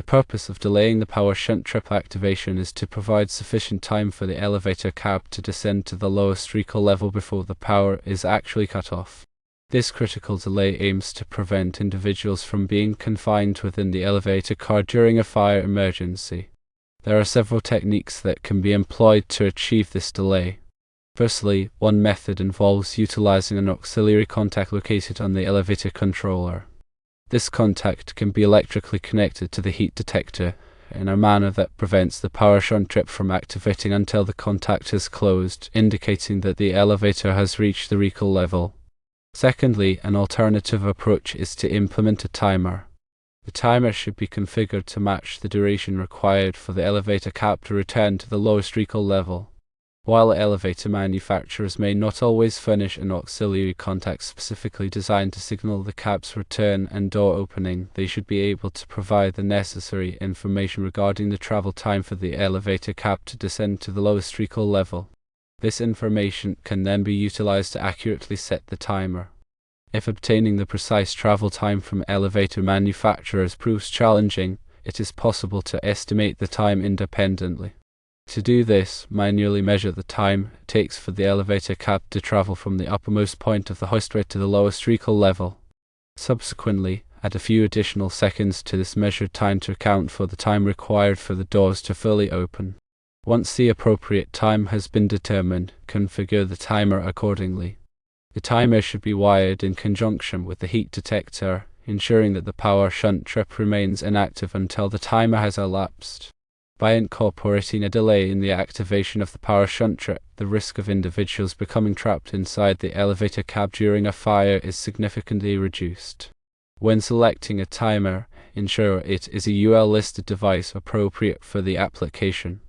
purpose of delaying the power shunt trip activation is to provide sufficient time for the elevator cab to descend to the lowest recall level before the power is actually cut off. This critical delay aims to prevent individuals from being confined within the elevator car during a fire emergency. There are several techniques that can be employed to achieve this delay. Firstly, one method involves utilizing an auxiliary contact located on the elevator controller. This contact can be electrically connected to the heat detector in a manner that prevents the power shunt trip from activating until the contact is closed, indicating that the elevator has reached the recall level. Secondly, an alternative approach is to implement a timer. The timer should be configured to match the duration required for the elevator cab to return to the lowest recall level. While elevator manufacturers may not always furnish an auxiliary contact specifically designed to signal the cab's return and door opening, they should be able to provide the necessary information regarding the travel time for the elevator cab to descend to the lowest recall level. This information can then be utilized to accurately set the timer. If obtaining the precise travel time from elevator manufacturers proves challenging, it is possible to estimate the time independently. To do this, manually measure the time it takes for the elevator cab to travel from the uppermost point of the hoistway to the lowest recall level. Subsequently, add a few additional seconds to this measured time to account for the time required for the doors to fully open. Once the appropriate time has been determined, configure the timer accordingly. The timer should be wired in conjunction with the heat detector, ensuring that the power shunt trip remains inactive until the timer has elapsed. By incorporating a delay in the activation of the power shunt trip, the risk of individuals becoming trapped inside the elevator cab during a fire is significantly reduced. When selecting a timer, ensure it is a UL-listed device appropriate for the application.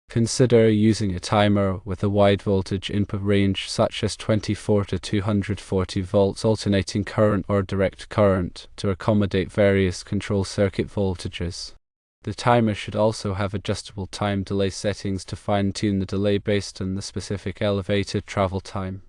Consider using a timer with a wide voltage input range such as 24 to 240 volts alternating current or direct current to accommodate various control circuit voltages. The timer should also have adjustable time delay settings to fine-tune the delay based on the specific elevator travel time.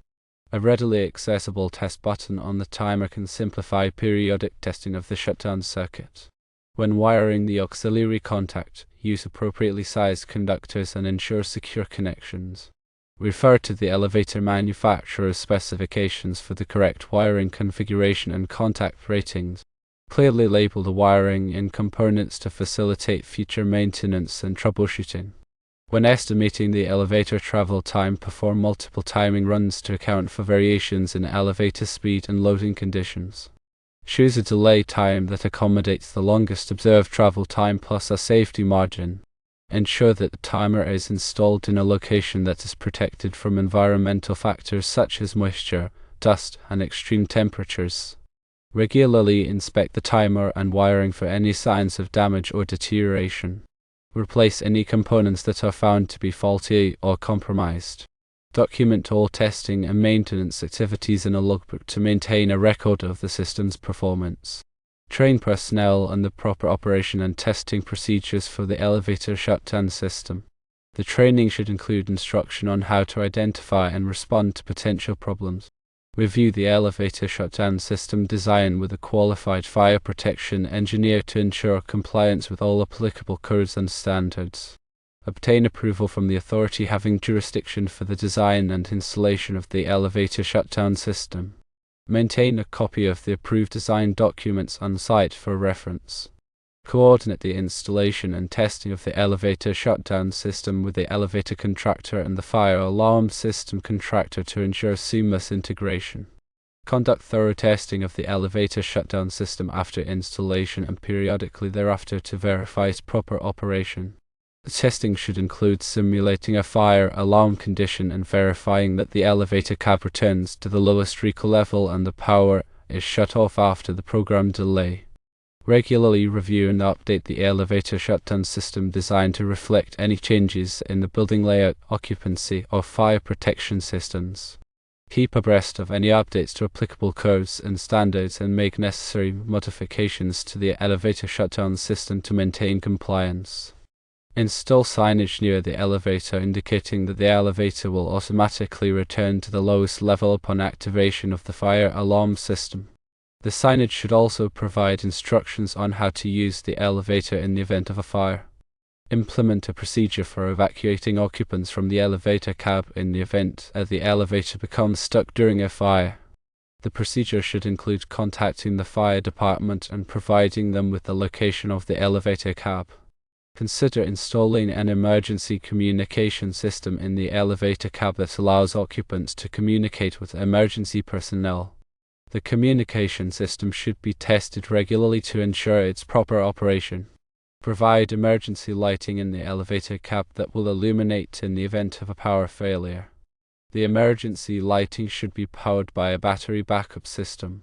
A readily accessible test button on the timer can simplify periodic testing of the shutdown circuit. When wiring the auxiliary contact, use appropriately sized conductors and ensure secure connections. Refer to the elevator manufacturer's specifications for the correct wiring configuration and contact ratings. Clearly label the wiring and components to facilitate future maintenance and troubleshooting. When estimating the elevator travel time, perform multiple timing runs to account for variations in elevator speed and loading conditions. Choose a delay time that accommodates the longest observed travel time plus a safety margin. Ensure that the timer is installed in a location that is protected from environmental factors such as moisture, dust, and extreme temperatures. Regularly inspect the timer and wiring for any signs of damage or deterioration. Replace any components that are found to be faulty or compromised. Document all testing and maintenance activities in a logbook to maintain a record of the system's performance. Train personnel on the proper operation and testing procedures for the elevator shutdown system. The training should include instruction on how to identify and respond to potential problems. Review the elevator shutdown system design with a qualified fire protection engineer to ensure compliance with all applicable codes and standards. Obtain approval from the authority having jurisdiction for the design and installation of the elevator shutdown system. Maintain a copy of the approved design documents on site for reference. Coordinate the installation and testing of the elevator shutdown system with the elevator contractor and the fire alarm system contractor to ensure seamless integration. Conduct thorough testing of the elevator shutdown system after installation and periodically thereafter to verify its proper operation. The testing should include simulating a fire alarm condition and verifying that the elevator cab returns to the lowest recall level and the power is shut off after the programmed delay. Regularly review and update the elevator shutdown system design to reflect any changes in the building layout, occupancy, or fire protection systems. Keep abreast of any updates to applicable codes and standards and make necessary modifications to the elevator shutdown system to maintain compliance. Install signage near the elevator indicating that the elevator will automatically return to the lowest level upon activation of the fire alarm system. The signage should also provide instructions on how to use the elevator in the event of a fire. Implement a procedure for evacuating occupants from the elevator cab in the event that the elevator becomes stuck during a fire. The procedure should include contacting the fire department and providing them with the location of the elevator cab. Consider installing an emergency communication system in the elevator cab that allows occupants to communicate with emergency personnel. The communication system should be tested regularly to ensure its proper operation. Provide emergency lighting in the elevator cab that will illuminate in the event of a power failure. The emergency lighting should be powered by a battery backup system.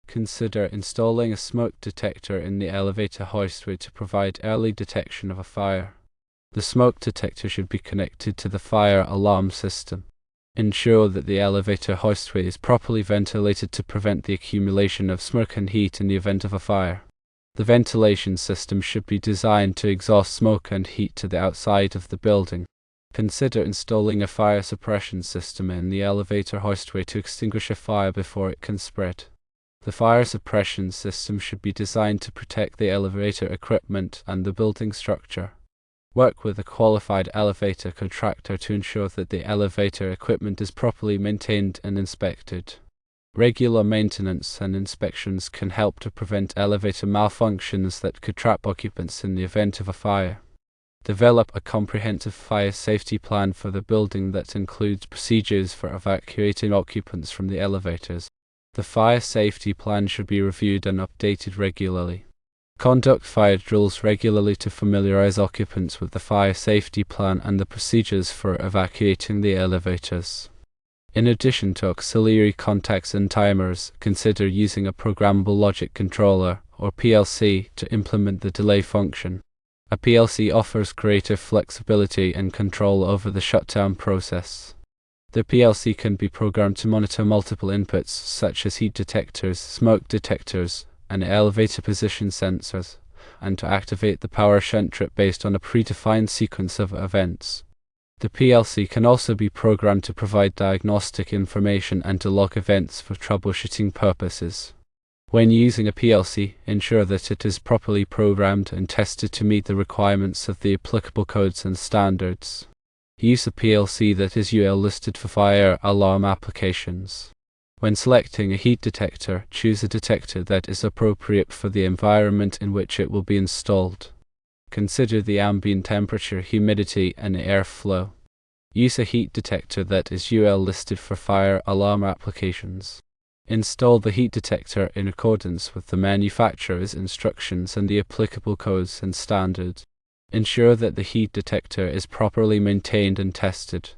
Consider installing a smoke detector in the elevator hoistway to provide early detection of a fire. The smoke detector should be connected to the fire alarm system. Ensure that the elevator hoistway is properly ventilated to prevent the accumulation of smoke and heat in the event of a fire. The ventilation system should be designed to exhaust smoke and heat to the outside of the building. Consider installing a fire suppression system in the elevator hoistway to extinguish a fire before it can spread. The fire suppression system should be designed to protect the elevator equipment and the building structure. Work with a qualified elevator contractor to ensure that the elevator equipment is properly maintained and inspected. Regular maintenance and inspections can help to prevent elevator malfunctions that could trap occupants in the event of a fire. Develop a comprehensive fire safety plan for the building that includes procedures for evacuating occupants from the elevators. The fire safety plan should be reviewed and updated regularly. Conduct fire drills regularly to familiarize occupants with the fire safety plan and the procedures for evacuating the elevators. In addition to auxiliary contacts and timers, consider using a programmable logic controller, or PLC, to implement the delay function. A PLC offers greater flexibility and control over the shutdown process. The PLC can be programmed to monitor multiple inputs such as heat detectors, smoke detectors, and elevator position sensors, and to activate the power shunt trip based on a predefined sequence of events. The PLC can also be programmed to provide diagnostic information and to log events for troubleshooting purposes. When using a PLC, ensure that it is properly programmed and tested to meet the requirements of the applicable codes and standards. Use a PLC that is UL listed for fire alarm applications. When selecting a heat detector, choose a detector that is appropriate for the environment in which it will be installed. Consider the ambient temperature, humidity, and airflow. Use a heat detector that is UL listed for fire alarm applications. Install the heat detector in accordance with the manufacturer's instructions and the applicable codes and standards. Ensure that the heat detector is properly maintained and tested.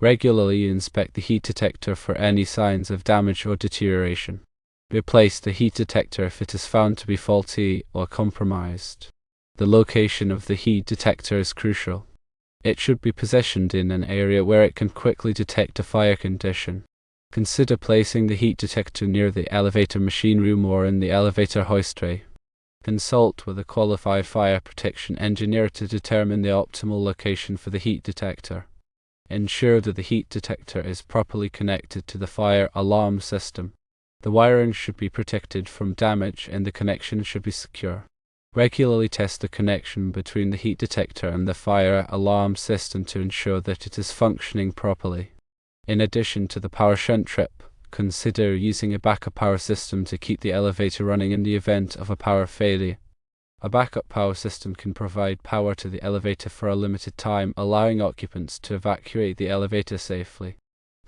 Regularly inspect the heat detector for any signs of damage or deterioration. Replace the heat detector if it is found to be faulty or compromised. The location of the heat detector is crucial. It should be positioned in an area where it can quickly detect a fire condition. Consider placing the heat detector near the elevator machine room or in the elevator hoistway. Consult with a qualified fire protection engineer to determine the optimal location for the heat detector. Ensure that the heat detector is properly connected to the fire alarm system. The wiring should be protected from damage and the connection should be secure. Regularly test the connection between the heat detector and the fire alarm system to ensure that it is functioning properly. In addition to the power shunt trip, consider using a backup power system to keep the elevator running in the event of a power failure. A backup power system can provide power to the elevator for a limited time, allowing occupants to evacuate the elevator safely.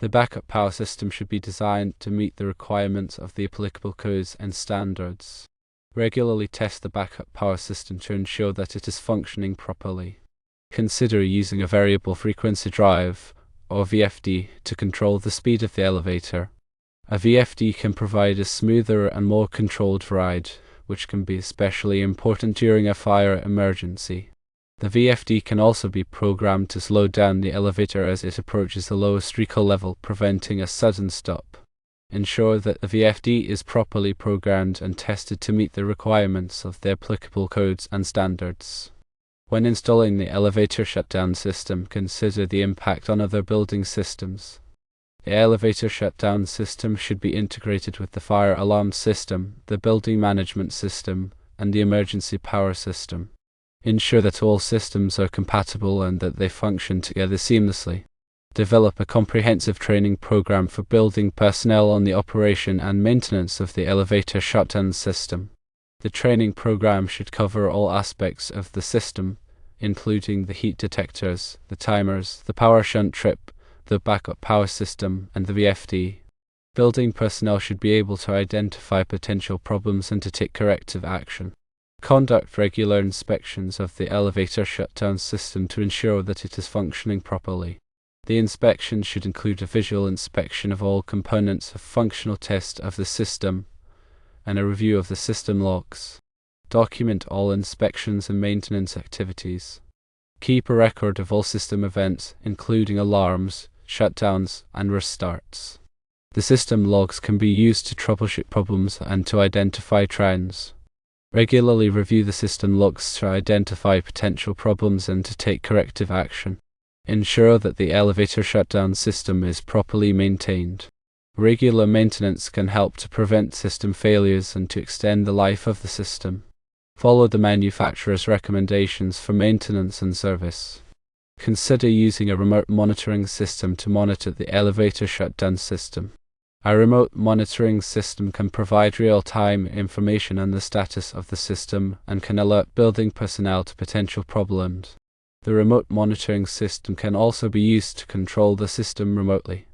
The backup power system should be designed to meet the requirements of the applicable codes and standards. Regularly test the backup power system to ensure that it is functioning properly. Consider using a variable frequency drive, or VFD, to control the speed of the elevator. A VFD can provide a smoother and more controlled ride, which can be especially important during a fire emergency. The VFD can also be programmed to slow down the elevator as it approaches the lowest recall level, preventing a sudden stop. Ensure that the VFD is properly programmed and tested to meet the requirements of the applicable codes and standards. When installing the elevator shutdown system, consider the impact on other building systems. The elevator shutdown system should be integrated with the fire alarm system, the building management system, and the emergency power system. Ensure that all systems are compatible and that they function together seamlessly. Develop a comprehensive training program for building personnel on the operation and maintenance of the elevator shutdown system. The training program should cover all aspects of the system, including the heat detectors, the timers, the power shunt trip, the backup power system, and the VFD. Building personnel should be able to identify potential problems and to take corrective action. Conduct regular inspections of the elevator shutdown system to ensure that it is functioning properly. The inspection should include a visual inspection of all components, a functional test of the system, and a review of the system logs. Document all inspections and maintenance activities. Keep a record of all system events, including alarms, shutdowns, and restarts. The system logs can be used to troubleshoot problems and to identify trends. Regularly review the system logs to identify potential problems and to take corrective action. Ensure that the elevator shutdown system is properly maintained. Regular maintenance can help to prevent system failures and to extend the life of the system. Follow the manufacturer's recommendations for maintenance and service. Consider using a remote monitoring system to monitor the elevator shutdown system. A remote monitoring system can provide real-time information on the status of the system and can alert building personnel to potential problems. The remote monitoring system can also be used to control the system remotely.